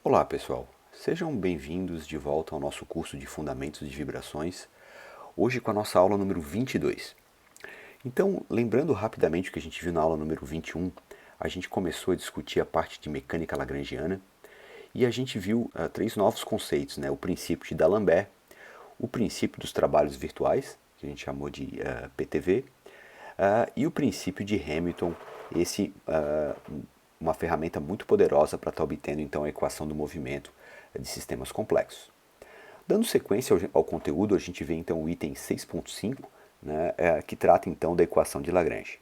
Olá pessoal, sejam bem-vindos de volta ao nosso curso de Fundamentos de Vibrações, hoje com a nossa aula número 22. Então, lembrando rapidamente o que a gente viu na aula número 21, a gente começou a discutir a parte de mecânica lagrangiana e a gente viu três novos conceitos, né? O princípio de D'Alembert, o princípio dos trabalhos virtuais, que a gente chamou de PTV, e o princípio de Hamilton, esse uma ferramenta muito poderosa para estar obtendo então a equação do movimento de sistemas complexos. Dando sequência ao conteúdo, a gente vê então o item 6.5, né, que trata então da equação de Lagrange.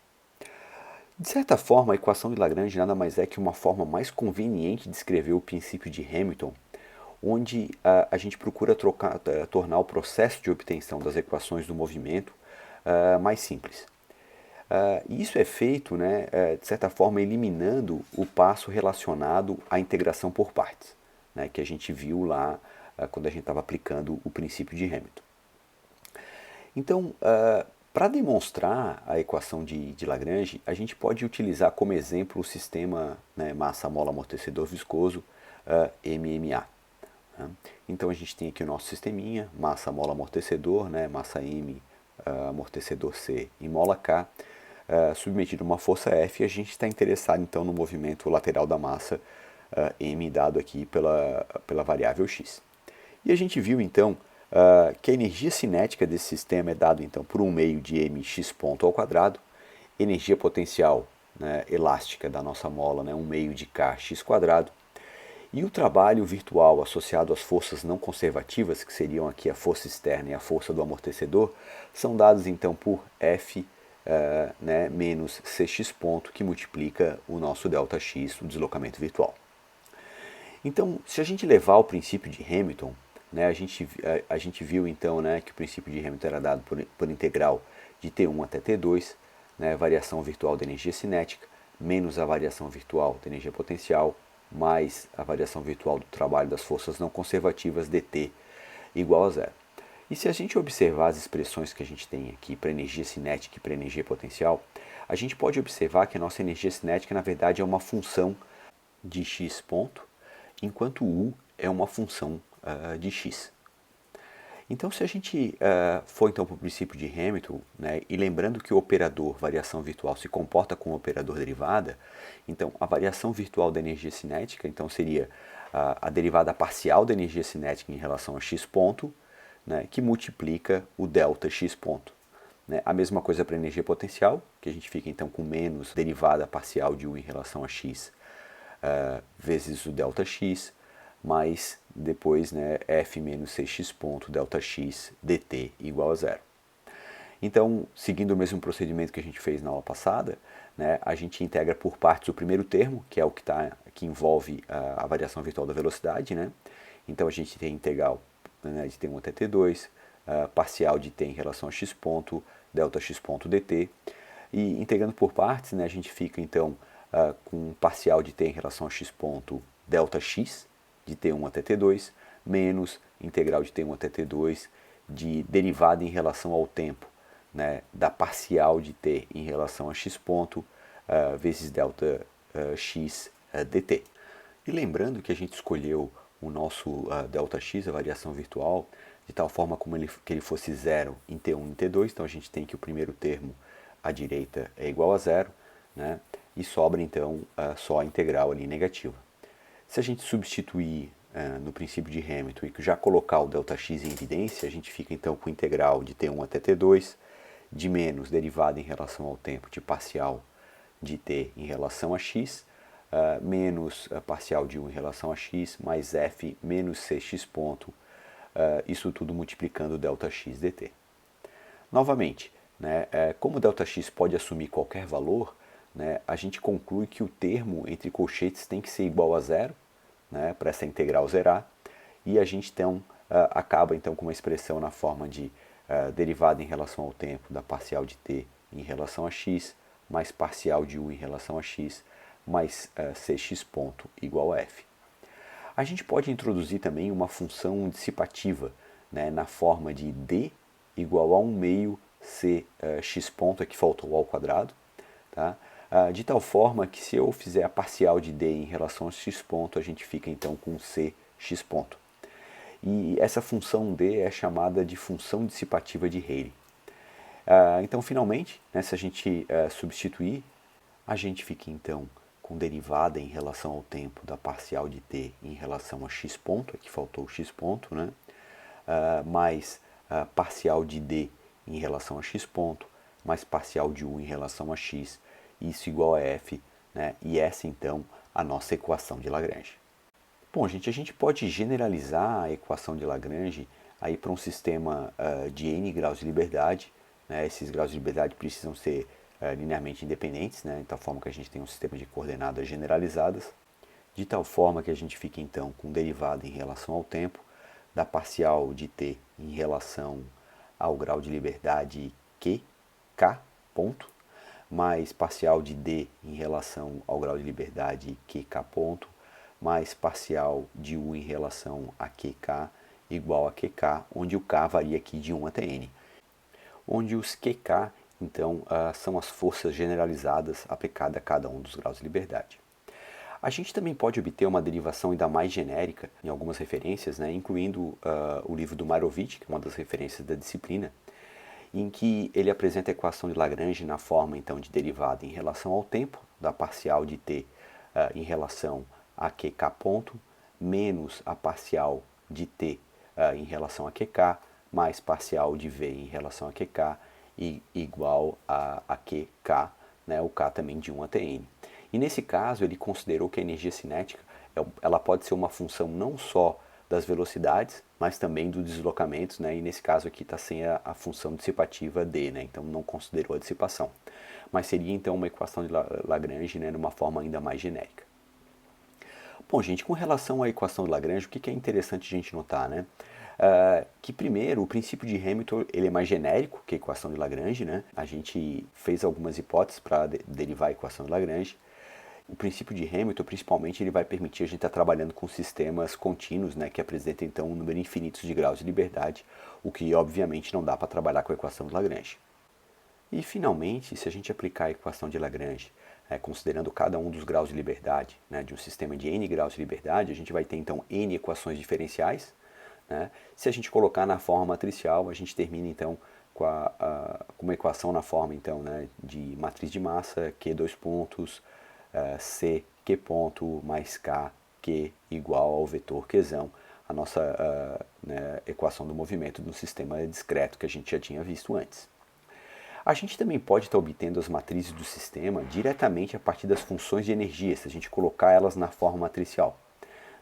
De certa forma, a equação de Lagrange nada mais é que uma forma mais conveniente de escrever o princípio de Hamilton, onde a gente procura tornar o processo de obtenção das equações do movimento mais simples. E isso é feito, né, de certa forma, eliminando o passo relacionado à integração por partes, né, que a gente viu lá quando a gente estava aplicando o princípio de Hamilton. Então, para demonstrar a equação de Lagrange, a gente pode utilizar como exemplo o sistema, né, massa-mola-amortecedor viscoso, MMA. Né? Então a gente tem aqui o nosso sisteminha, massa-mola-amortecedor, né, massa M, amortecedor C e mola K, submetido a uma força F, e a gente está interessado então no movimento lateral da massa M dado aqui pela variável x. E a gente viu então que a energia cinética desse sistema é dada então por um meio de mx ponto ao quadrado, energia potencial, né, elástica da nossa mola, né, um meio de kx quadrado, e o trabalho virtual associado às forças não conservativas, que seriam aqui a força externa e a força do amortecedor, são dados então por F né, menos Cx ponto, que multiplica o nosso ΔX, o deslocamento virtual. Então, se a gente levar o princípio de Hamilton, né, a gente viu então, né, que o princípio de Hamilton era dado por integral de T1 até T2, né, variação virtual da energia cinética, menos a variação virtual da energia potencial, mais a variação virtual do trabalho das forças não conservativas, dt, igual a zero. E se a gente observar as expressões que a gente tem aqui para energia cinética e para energia potencial, a gente pode observar que a nossa energia cinética, na verdade, é uma função de x ponto, enquanto u é uma função de x. Então, se a gente for então para o princípio de Hamilton, né, e lembrando que o operador variação virtual se comporta como operador derivada, então a variação virtual da energia cinética então seria a derivada parcial da energia cinética em relação a x ponto, né, que multiplica o delta x ponto. Né? A mesma coisa para a energia potencial, que a gente fica então com menos derivada parcial de u em relação a x vezes o ΔX, mais depois, né, F menos Cx ponto ΔX dt igual a zero. Então, seguindo o mesmo procedimento que a gente fez na aula passada, né, a gente integra por partes o primeiro termo, que é o que envolve a variação virtual da velocidade. Né? Então, a gente tem integral, né, de T1 até T2, parcial de T em relação a x ponto, ΔX ponto dt. E integrando por partes, né, a gente fica então com parcial de t em relação a x ponto delta x, de t1 até t2, menos integral de t1 até t2 de derivada em relação ao tempo, né, da parcial de t em relação a x ponto vezes delta x dt. E lembrando que a gente escolheu o nosso ΔX, a variação virtual, de tal forma que ele fosse zero em T1 e T2, então a gente tem que o primeiro termo à direita é igual a zero, né? E sobra então só a integral ali negativa. Se a gente substituir no princípio de Hamilton e já colocar o ΔX em evidência, a gente fica então com integral de T1 até T2, de menos derivada em relação ao tempo de parcial de t em relação a x, menos parcial de 1 em relação a x, mais f menos cx ponto, isso tudo multiplicando ΔX dt. Novamente, né, como ΔX pode assumir qualquer valor, né, a gente conclui que o termo entre colchetes tem que ser igual a zero, né, para essa integral zerar, e a gente então acaba então com uma expressão na forma de derivada em relação ao tempo da parcial de t em relação a x, mais parcial de u em relação a x, mais cx ponto igual a f. A gente pode introduzir também uma função dissipativa, né, na forma de d igual a 1 meio c x ponto, aqui faltou o ao quadrado, tá? de tal forma que se eu fizer a parcial de D em relação a x ponto, a gente fica então com C x ponto. E essa função D é chamada de função dissipativa de Rayleigh. Então, finalmente, né, se a gente substituir, a gente fica então com derivada em relação ao tempo da parcial de t em relação a x ponto, aqui faltou o x ponto, né? Mais parcial de d em relação a x ponto, mais parcial de u em relação a x, isso igual a f, né? E essa então a nossa equação de Lagrange. Bom, gente, a gente pode generalizar a equação de Lagrange aí para um sistema de n graus de liberdade, né? Esses graus de liberdade precisam ser linearmente independentes, né? De tal forma que a gente tem um sistema de coordenadas generalizadas, de tal forma que a gente fica então com derivada em relação ao tempo da parcial de t em relação ao grau de liberdade q, k, ponto, mais parcial de d em relação ao grau de liberdade qk ponto, mais parcial de u em relação a qk igual a qk, onde o k varia aqui de 1 até n. Onde os qk, então, são as forças generalizadas aplicadas a cada um dos graus de liberdade. A gente também pode obter uma derivação ainda mais genérica em algumas referências, né, incluindo o livro do Meyerowitz, que é uma das referências da disciplina, em que ele apresenta a equação de Lagrange na forma então de derivada em relação ao tempo, da parcial de t em relação a qk ponto, menos a parcial de t em relação a qk, mais parcial de v em relação a qk, e igual a qk, né, o k também de 1 até n. E nesse caso ele considerou que a energia cinética ela pode ser uma função não só das velocidades, mas também dos deslocamentos, né? E nesse caso aqui está sem a função dissipativa d, né? Então não considerou a dissipação. Mas seria então uma equação de Lagrange, né, numa forma ainda mais genérica. Bom, gente, com relação à equação de Lagrange, o que é interessante a gente notar, né? Que primeiro, o princípio de Hamilton ele é mais genérico que a equação de Lagrange, né? A gente fez algumas hipóteses para derivar a equação de Lagrange. O princípio de Hamilton, principalmente, ele vai permitir a gente estar trabalhando com sistemas contínuos, né, que apresentam então um número infinito de graus de liberdade, o que obviamente não dá para trabalhar com a equação de Lagrange. E finalmente, se a gente aplicar a equação de Lagrange, considerando cada um dos graus de liberdade, né, de um sistema de n graus de liberdade, a gente vai ter então n equações diferenciais, né? Se a gente colocar na forma matricial, a gente termina então com uma equação na forma então, né, de matriz de massa, Q dois pontos, C, Q ponto, mais K, Q igual ao vetor Qzão, a nossa né, equação do movimento do sistema discreto que a gente já tinha visto antes. A gente também pode estar obtendo as matrizes do sistema diretamente a partir das funções de energia, se a gente colocar elas na forma matricial.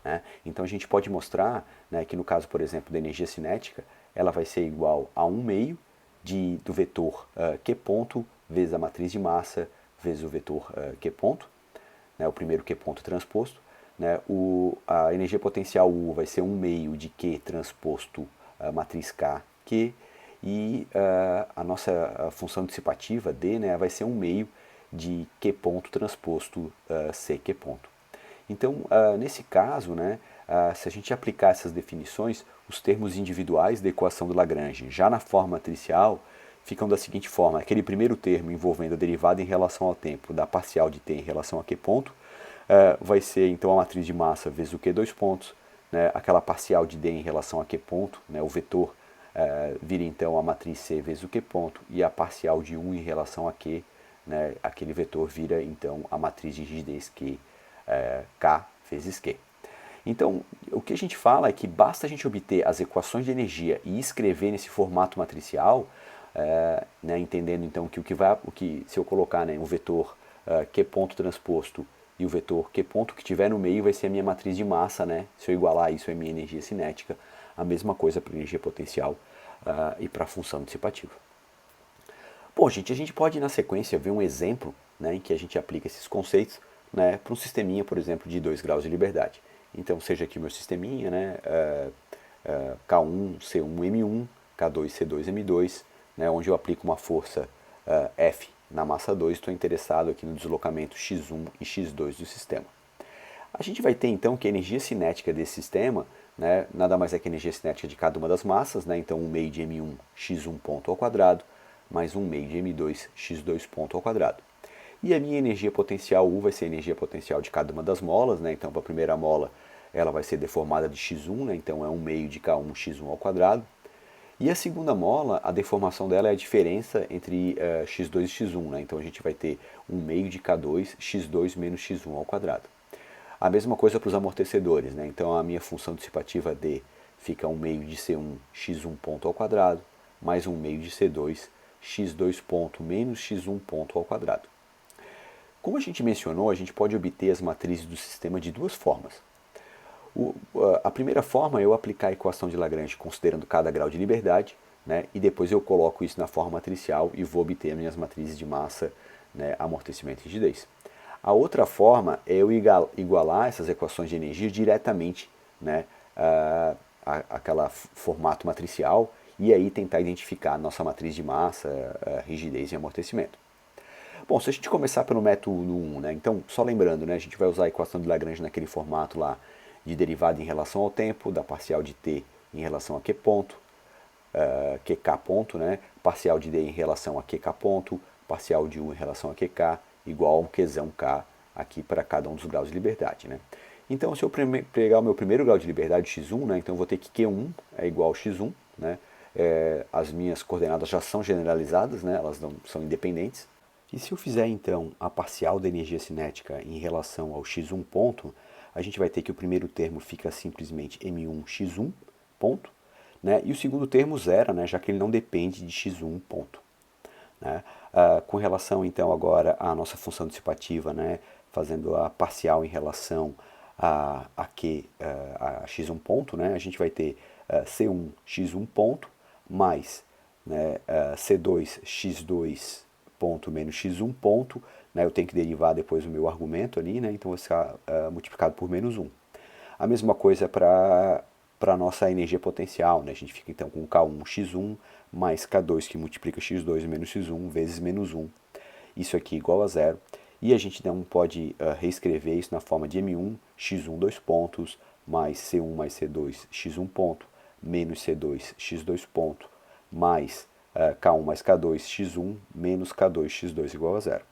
Né? Então a gente pode mostrar, né, que no caso, por exemplo, da energia cinética, ela vai ser igual a 1 meio do vetor Q ponto vezes a matriz de massa vezes o vetor Q ponto, né, o primeiro Q ponto transposto. Né, a energia potencial U vai ser 1 meio de Q transposto matriz K, Q, e a nossa função dissipativa D, né, vai ser 1 meio de Q ponto transposto CQ ponto. Então, nesse caso, né, se a gente aplicar essas definições, os termos individuais da equação do Lagrange, já na forma matricial, ficam da seguinte forma: aquele primeiro termo envolvendo a derivada em relação ao tempo da parcial de t em relação a q ponto, vai ser então a matriz de massa vezes o q dois pontos, né, aquela parcial de d em relação a q ponto, né, o vetor vira então a matriz c vezes o q ponto, e a parcial de 1 em relação a q, né, aquele vetor vira então a matriz de rigidez q, K vezes Q. Então, o que a gente fala é que basta a gente obter as equações de energia e escrever nesse formato matricial, né, entendendo então que se eu colocar, né, um vetor Q ponto transposto e o vetor Q ponto que tiver no meio vai ser a minha matriz de massa, né? Se eu igualar isso é a minha energia cinética, a mesma coisa para a energia potencial e para a função dissipativa. Bom, gente, a gente pode na sequência ver um exemplo, né, em que a gente aplica esses conceitos, né, para um sisteminha, por exemplo, de 2 graus de liberdade. Então, seja aqui o meu sisteminha, né, K1, C1, M1, K2, C2, M2, né, onde eu aplico uma força F na massa 2, estou interessado aqui no deslocamento x1 e x2 do sistema. A gente vai ter então que a energia cinética desse sistema, né, nada mais é que a energia cinética de cada uma das massas, né, então 1 meio de M1 x1 ponto ao quadrado, mais 1 meio de M2 x2 ponto ao quadrado. E a minha energia potencial U vai ser a energia potencial de cada uma das molas, né? Então, para a primeira mola, ela vai ser deformada de x1, né? Então é 1 meio de K1 x1 ao quadrado. E a segunda mola, a deformação dela é a diferença entre x2 e x1, né? Então a gente vai ter 1 meio de K2 x2 menos x1 ao quadrado. A mesma coisa para os amortecedores, né? Então a minha função dissipativa D fica 1 meio de C1 x1 ponto ao quadrado, mais 1 meio de C2 x2 ponto menos x1 ponto ao quadrado. Como a gente mencionou, a gente pode obter as matrizes do sistema de duas formas. A primeira forma é eu aplicar a equação de Lagrange considerando cada grau de liberdade, né, e depois eu coloco isso na forma matricial e vou obter minhas matrizes de massa, né, amortecimento e rigidez. A outra forma é eu igualar essas equações de energia diretamente, né, aquela formato matricial, e aí tentar identificar a nossa matriz de massa, rigidez e amortecimento. Bom, se a gente começar pelo método 1, né, então, só lembrando, né, a gente vai usar a equação de Lagrange naquele formato lá de derivada em relação ao tempo, da parcial de t em relação a q ponto, qk ponto, né, parcial de d em relação a qk ponto, parcial de u em relação a qk, igual a um qzão k aqui para cada um dos graus de liberdade. Né. Então, se eu pegar o meu primeiro grau de liberdade, x1, né, então eu vou ter que q1 é igual a x1, né, as minhas coordenadas já são generalizadas, né, elas não são independentes. E se eu fizer então a parcial da energia cinética em relação ao x1 ponto, a gente vai ter que o primeiro termo fica simplesmente m1x1 ponto, né? E o segundo termo zero, né? Já que ele não depende de x1 ponto. Né? Com relação então agora à nossa função dissipativa, né? Fazendo a parcial em relação a x1 ponto, né? A gente vai ter c1 x1 ponto mais, né, c2 x2 ponto menos x1 ponto, né, eu tenho que derivar depois o meu argumento ali, né, então vai ficar multiplicado por menos 1. A mesma coisa para a nossa energia potencial, né, a gente fica então com K1 x1 mais K2 que multiplica x2 menos x1 vezes menos 1, isso aqui igual a zero, e a gente não pode reescrever isso na forma de M1 x1 dois pontos mais C1 mais C2 x1 ponto menos C2 x2 ponto mais K1 mais K2 x1 menos K2 x2 igual a zero.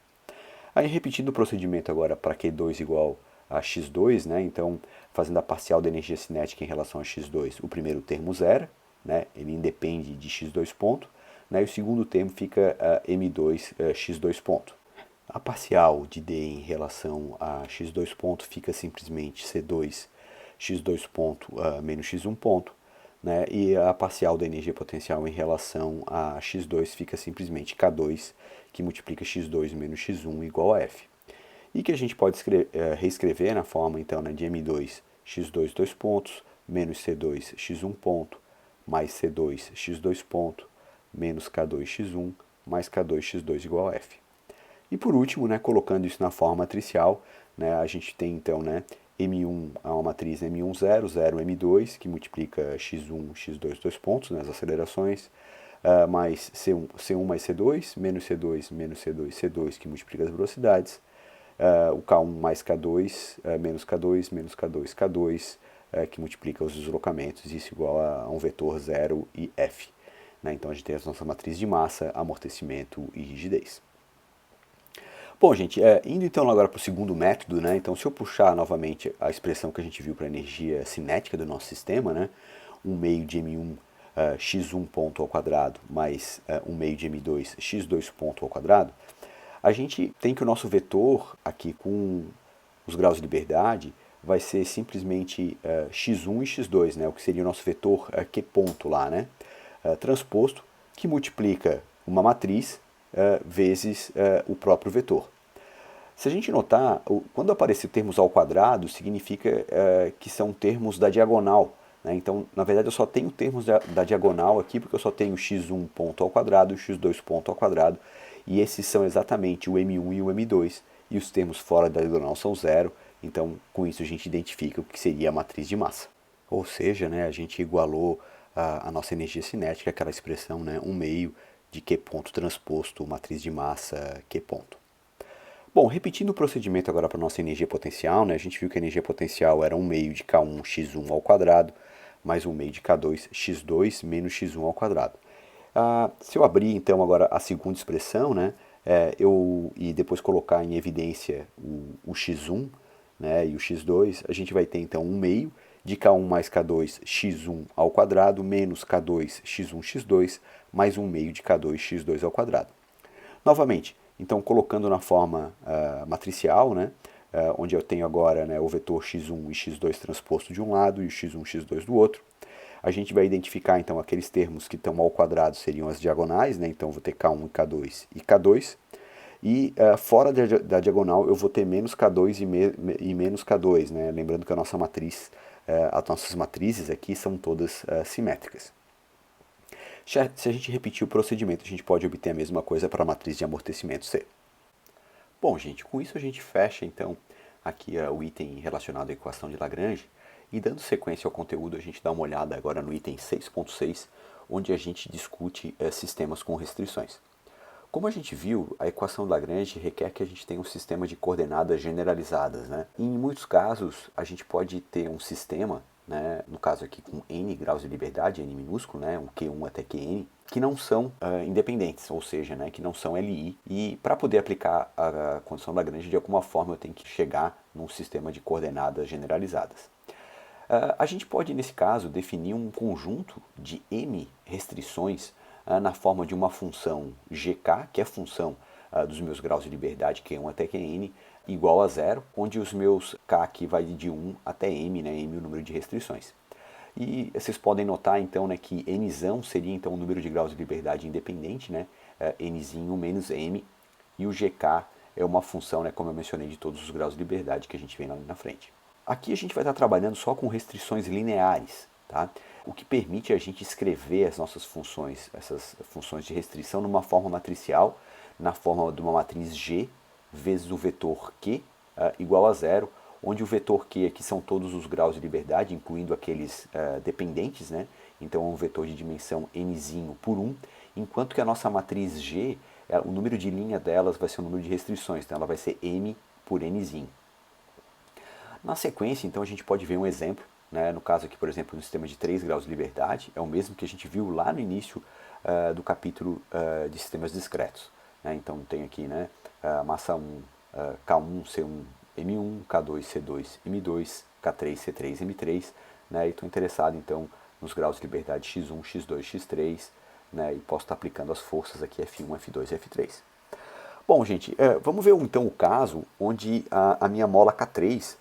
Aí repetindo o procedimento agora para Q2 igual a x2, né? Então fazendo a parcial da energia cinética em relação a x2, o primeiro termo zero, né? Ele independe de x2 ponto, né? E o segundo termo fica m2 x2 ponto. A parcial de D em relação a x2 ponto fica simplesmente C2 x2 ponto menos x1 ponto, né? E a parcial da energia potencial em relação a x2 fica simplesmente K2, que multiplica x2 menos x1 igual a F. E que a gente pode reescrever na forma então, né, de M2 x2 dois pontos menos C2 x1 ponto mais C2 x2 ponto menos K2 x1 mais K2 x2 igual a F. E por último, né, colocando isso na forma matricial, né, a gente tem então, né, M1 é uma matriz M1 0, 0 M2, que multiplica x1, x2 dois pontos, né, as acelerações, mais C1 mais C2, menos C2, menos C2, C2, que multiplica as velocidades, o K1 mais K2, menos K2, menos K2, K2, que multiplica os deslocamentos, isso igual a um vetor 0 e F. Né, então a gente tem a nossa matriz de massa, amortecimento e rigidez. Bom, gente, indo então agora para o segundo método, né? Então, se eu puxar novamente a expressão que a gente viu para a energia cinética do nosso sistema, né? 1 meio de M1 x1 ponto ao quadrado mais 1 meio de M2 x2 ponto ao quadrado, a gente tem que o nosso vetor aqui com os graus de liberdade vai ser simplesmente x1 e x2, né? O que seria o nosso vetor Q ponto lá, né? Transposto, que multiplica uma matriz vezes o próprio vetor. Se a gente notar, quando aparecer termos ao quadrado, significa que são termos da diagonal. Né? Então, na verdade, eu só tenho termos da diagonal aqui, porque eu só tenho x1 ponto ao quadrado e x2 ponto ao quadrado. E esses são exatamente o M1 e o M2. E os termos fora da diagonal são zero. Então, com isso, a gente identifica o que seria a matriz de massa. Ou seja, né, a gente igualou a nossa energia cinética, aquela expressão, né, 1 meio de Q ponto transposto matriz de massa Q ponto. Bom, repetindo o procedimento agora para a nossa energia potencial, né, a gente viu que a energia potencial era 1 meio de K1 x1 ao quadrado, mais 1 meio de K2 x2 menos x1 ao quadrado. Se eu abrir então agora a segunda expressão, né, e depois colocar em evidência o x1, né, e o x2, a gente vai ter então 1 meio de k1 mais k2 x1 ao quadrado menos k2 x1 x2 mais 1 meio de k2 x2 ao quadrado. Novamente, então colocando na forma matricial, né, onde eu tenho agora, né, o vetor x1 e x2 transposto de um lado e o x1 x2 do outro, a gente vai identificar então aqueles termos que estão ao quadrado seriam as diagonais, né, então eu vou ter k1 k2 e k2, e fora da diagonal eu vou ter menos K2 e menos K2, né? Lembrando que a nossa matriz, as nossas matrizes aqui são todas simétricas. Se a gente repetir o procedimento, a gente pode obter a mesma coisa para a matriz de amortecimento C. Bom, gente, com isso a gente fecha então aqui o item relacionado à equação de Lagrange, e dando sequência ao conteúdo, a gente dá uma olhada agora no item 6.6, onde a gente discute sistemas com restrições. Como a gente viu, a equação de Lagrange requer que a gente tenha um sistema de coordenadas generalizadas, né? E em muitos casos, a gente pode ter um sistema, né, no caso aqui com n graus de liberdade, n minúsculo, né, um Q1 até Qn, que não são independentes, ou seja, né, que não são Li. E para poder aplicar a condição de Lagrange, de alguma forma eu tenho que chegar num sistema de coordenadas generalizadas. A gente pode, nesse caso, definir um conjunto de m restrições na forma de uma função gk, que é a função dos meus graus de liberdade, Q1 até Qn, igual a zero, onde os meus k aqui vai de 1 até m, né, m é o número de restrições. E vocês podem notar então, né, que nzão seria então o número de graus de liberdade independente, né, nzinho menos m, e o gk é uma função, né, como eu mencionei, de todos os graus de liberdade que a gente vê lá na frente. Aqui a gente vai estar trabalhando só com restrições lineares, tá? O que permite a gente escrever as nossas funções, essas funções de restrição, numa forma matricial, na forma de uma matriz G vezes o vetor Q igual a zero, onde o vetor Q aqui são todos os graus de liberdade, incluindo aqueles dependentes, né? Então é um vetor de dimensão nzinho por 1, enquanto que a nossa matriz G, o número de linha delas vai ser o número de restrições, então ela vai ser m por nzinho. Na sequência, então, a gente pode ver um exemplo, né? No caso aqui, por exemplo, no sistema de 3 graus de liberdade, é o mesmo que a gente viu lá no início do capítulo de sistemas discretos, né? Então tem aqui, né, massa 1, K1, C1, M1, K2, C2, M2, K3, C3, M3, né? E estou interessado então nos graus de liberdade X1, X2, X3, né? E posso estar aplicando as forças aqui F1, F2 e F3. Bom, gente, vamos ver então o caso onde a minha mola K3,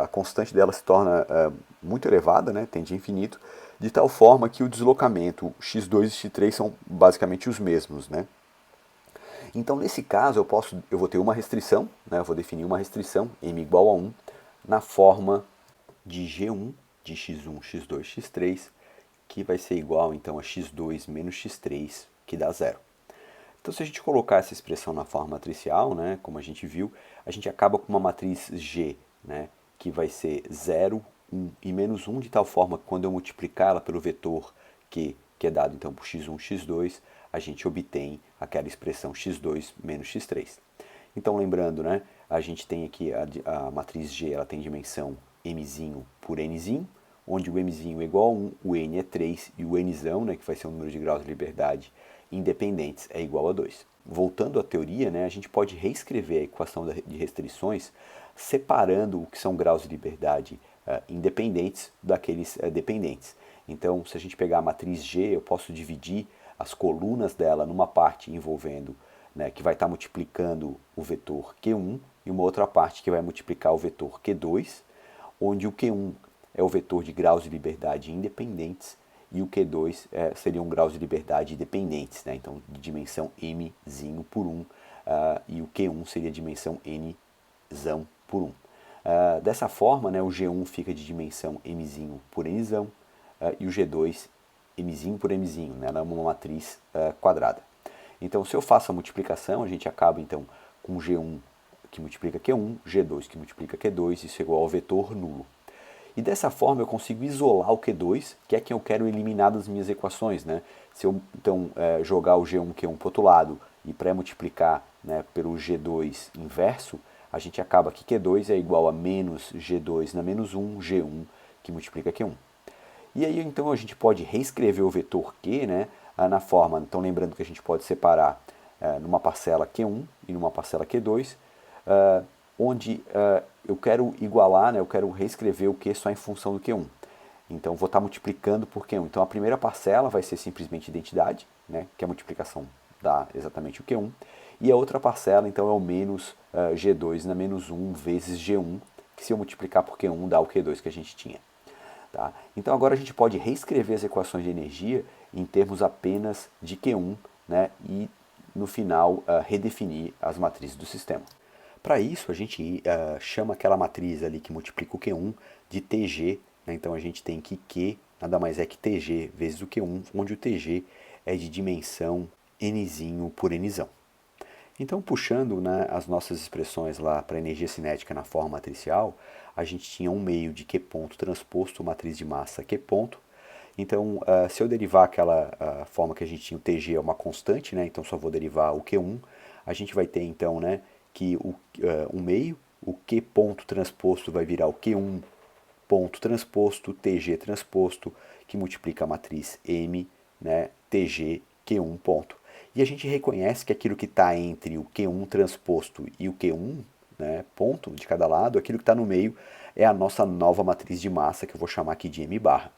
a constante dela se torna muito elevada, né, tende a infinito, de tal forma que o deslocamento x2 e x3 são basicamente os mesmos, né? Então, nesse caso, eu vou ter uma restrição, né, eu vou definir uma restrição, m igual a 1, na forma de g1 de x1, x2, x3, que vai ser igual então a x2 menos x3, que dá zero. Então, se a gente colocar essa expressão na forma matricial, né, como a gente viu, a gente acaba com uma matriz G, né, que vai ser 0, 1 e menos 1, de tal forma que quando eu multiplicá-la pelo vetor Q, que é dado então por x1, x2, a gente obtém aquela expressão x2 menos x3. Então, lembrando, né, a gente tem aqui a matriz G, ela tem dimensão mzinho por nzinho, onde o mzinho é igual a 1, o n é 3 e o nzão, né, que vai ser o número de graus de liberdade independentes, é igual a 2. Voltando à teoria, né, a gente pode reescrever a equação de restrições separando o que são graus de liberdade independentes daqueles dependentes. Então, se a gente pegar a matriz G, eu posso dividir as colunas dela numa parte envolvendo, né, que vai estar multiplicando o vetor Q1 e uma outra parte que vai multiplicar o vetor Q2, onde o Q1 é o vetor de graus de liberdade independentes e o Q2 seriam graus de liberdade dependentes, né? Então de dimensão mzinho por 1, e o Q1 seria dimensão nzão por 1. Dessa forma, né, o G1 fica de dimensão mzinho por nzão e o G2 mzinho por mzinho, né? Ela é uma matriz quadrada. Então, se eu faço a multiplicação, a gente acaba então com G1 que multiplica Q1, G2 que multiplica Q2, isso é igual ao vetor nulo. E dessa forma eu consigo isolar o Q2, que é quem eu quero eliminar das minhas equações, né? Se eu então jogar o G1, Q1 para o outro lado e pré-multiplicar, né, pelo G2 inverso, a gente acaba que Q2 é igual a menos G2 na menos 1, G1 que multiplica Q1. E aí então a gente pode reescrever o vetor Q, né, na forma, então lembrando que a gente pode separar numa parcela Q1 e numa parcela Q2, onde eu quero igualar, né, eu quero reescrever o Q só em função do Q1. Então vou estar multiplicando por Q1. Então a primeira parcela vai ser simplesmente identidade, né, que a multiplicação dá exatamente o Q1. E a outra parcela então é o menos G2 na menos 1 vezes G1, que se eu multiplicar por Q1 dá o Q2 que a gente tinha. Tá? Então agora a gente pode reescrever as equações de energia em termos apenas de Q1, né, e no final redefinir as matrizes do sistema. Para isso a gente chama aquela matriz ali que multiplica o Q1 de TG, né? Então a gente tem que Q nada mais é que TG vezes o Q1, onde o TG é de dimensão nzinho por nzão. Então, puxando, né, as nossas expressões lá para energia cinética na forma matricial, a gente tinha um meio de Q ponto transposto matriz de massa Q ponto. Então, se eu derivar aquela forma que a gente tinha, o TG é uma constante, né, então só vou derivar o Q1, a gente vai ter então, né, que um meio, o Q ponto transposto vai virar o Q1 ponto transposto, TG transposto, que multiplica a matriz M, né, TG, Q1 ponto. E a gente reconhece que aquilo que está entre o Q1 transposto e o Q1, né, ponto de cada lado, aquilo que está no meio é a nossa nova matriz de massa, que eu vou chamar aqui de M barra.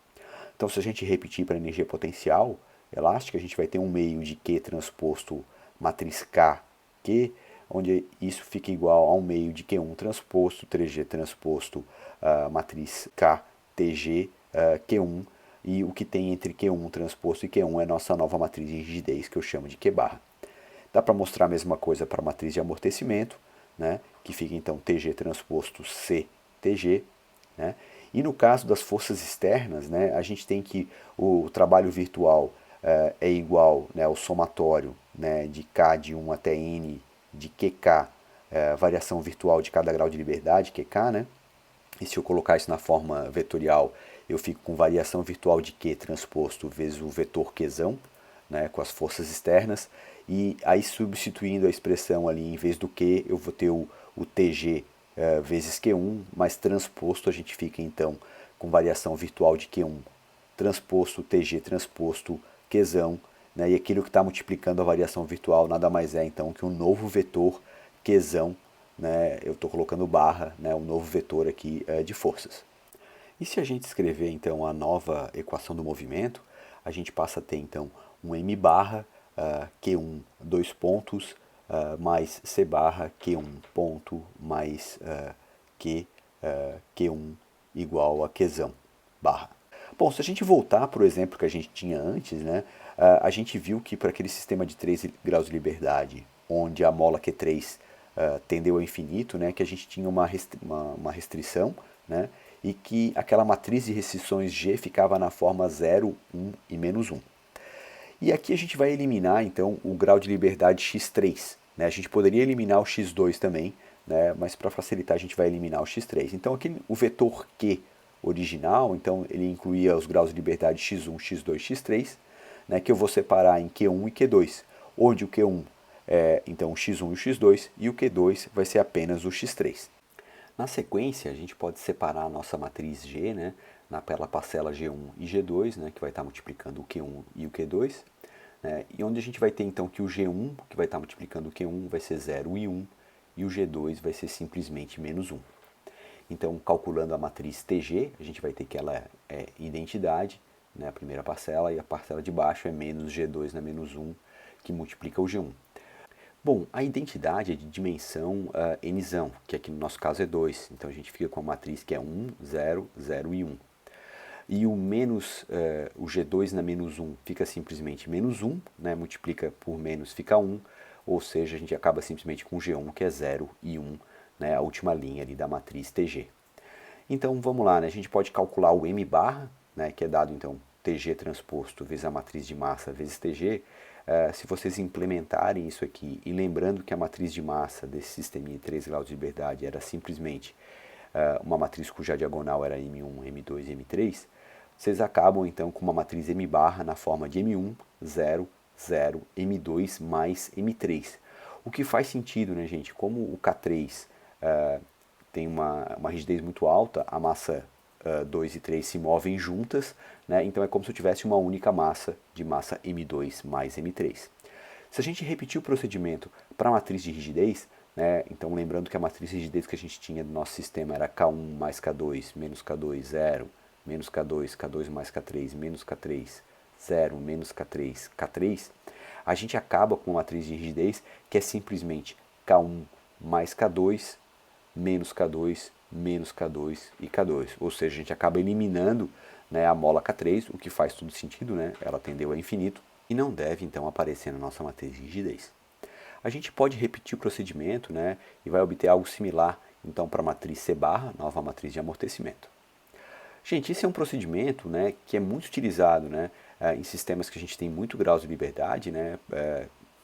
Então, se a gente repetir para a energia potencial elástica, a gente vai ter um meio de Q transposto matriz K, Q, onde isso fica igual a um meio de Q1 transposto, 3G transposto, matriz K, TG, Q1, e o que tem entre Q1 transposto e Q1 é nossa nova matriz de rigidez, que eu chamo de Q barra. Dá para mostrar a mesma coisa para a matriz de amortecimento, né, que fica então TG transposto C, TG, né? E no caso das forças externas, né, a gente tem que o trabalho virtual é igual, né, ao somatório, né, de K de 1 até N de QK, variação virtual de cada grau de liberdade, QK, né? E se eu colocar isso na forma vetorial, eu fico com variação virtual de Q transposto vezes o vetor Qzão, né, com as forças externas. E aí substituindo a expressão ali, em vez do Q, eu vou ter o TG vezes Q1, mas transposto a gente fica então com variação virtual de Q1 transposto, TG transposto, Qzão, né, e aquilo que está multiplicando a variação virtual nada mais é então que um novo vetor Qzão, né, eu estou colocando barra, né, um novo vetor aqui de forças. E se a gente escrever então a nova equação do movimento, a gente passa a ter então um m barra Q1 dois pontos mais C barra Q1 ponto mais Q1 igual a Qzão barra. Bom, se a gente voltar para o exemplo que a gente tinha antes, né, a gente viu que para aquele sistema de 3 graus de liberdade, onde a mola Q3 tendeu ao infinito, né, que a gente tinha uma restrição, né, e que aquela matriz de restrições G ficava na forma 0, 1 e menos 1. E aqui a gente vai eliminar então o grau de liberdade x3. Né? A gente poderia eliminar o x2 também, né? Mas para facilitar a gente vai eliminar o x3. Então aqui o vetor Q original, então ele incluía os graus de liberdade x1, x2, x3, né? Que eu vou separar em Q1 e Q2, onde o Q1 é então o x1 e o x2 e o Q2 vai ser apenas o x3. Na sequência, a gente pode separar a nossa matriz G, né, pela parcela G1 e G2, né, que vai estar multiplicando o Q1 e o Q2, né, e onde a gente vai ter então que o G1, que vai estar multiplicando o Q1, vai ser 0 e 1, e o G2 vai ser simplesmente menos 1. Então, calculando a matriz TG, a gente vai ter que ela é identidade, né, a primeira parcela, e a parcela de baixo é menos G2 na menos 1, que multiplica o G1. Bom, a identidade é de dimensão nzão, que aqui no nosso caso é 2. Então a gente fica com a matriz que é 1, 0, 0 e 1. E o menos, o G2 na menos 1 fica simplesmente menos 1, né? Multiplica por menos fica 1, ou seja, a gente acaba simplesmente com o G1 que é 0 e 1, né? A última linha ali da matriz TG. Então vamos lá, né? A gente pode calcular o M barra, né? Que é dado então TG transposto vezes a matriz de massa vezes TG. Se vocês implementarem isso aqui, e lembrando que a matriz de massa desse sisteminha de 3 graus de liberdade era simplesmente uma matriz cuja diagonal era M1, M2 e M3, vocês acabam então com uma matriz M barra na forma de M1, 0, 0, M2 mais M3. O que faz sentido, né, gente? Como o K3 tem uma rigidez muito alta, a massa 2 e 3 se movem juntas, né? Então é como se eu tivesse uma única massa de massa M2 mais M3. Se a gente repetir o procedimento para a matriz de rigidez, né, então lembrando que a matriz de rigidez que a gente tinha do nosso sistema era K1 mais K2 menos K2, 0, menos K2, K2 mais K3, menos K3, 0, menos K3, K3, a gente acaba com uma matriz de rigidez que é simplesmente K1 mais K2, menos K2, menos K2 e K2. Ou seja, a gente acaba eliminando, né, a mola K3, o que faz todo sentido, né? Ela tendeu a infinito e não deve então aparecer na nossa matriz de rigidez. A gente pode repetir o procedimento, né, e vai obter algo similar então para a matriz C barra, nova matriz de amortecimento. Gente, esse é um procedimento, né, que é muito utilizado, né, em sistemas que a gente tem muito graus de liberdade, né.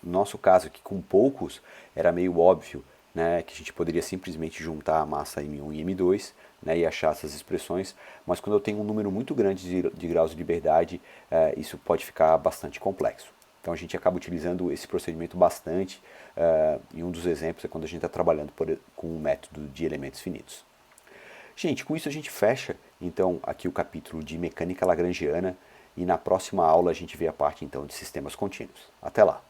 No nosso caso aqui, com poucos, era meio óbvio, né, que a gente poderia simplesmente juntar a massa M1 e M2, né, e achar essas expressões, mas quando eu tenho um número muito grande de graus de liberdade, isso pode ficar bastante complexo. Então a gente acaba utilizando esse procedimento bastante, e um dos exemplos é quando a gente está trabalhando com o método de elementos finitos. Gente, com isso a gente fecha então aqui o capítulo de mecânica lagrangiana e na próxima aula a gente vê a parte então de sistemas contínuos. Até lá!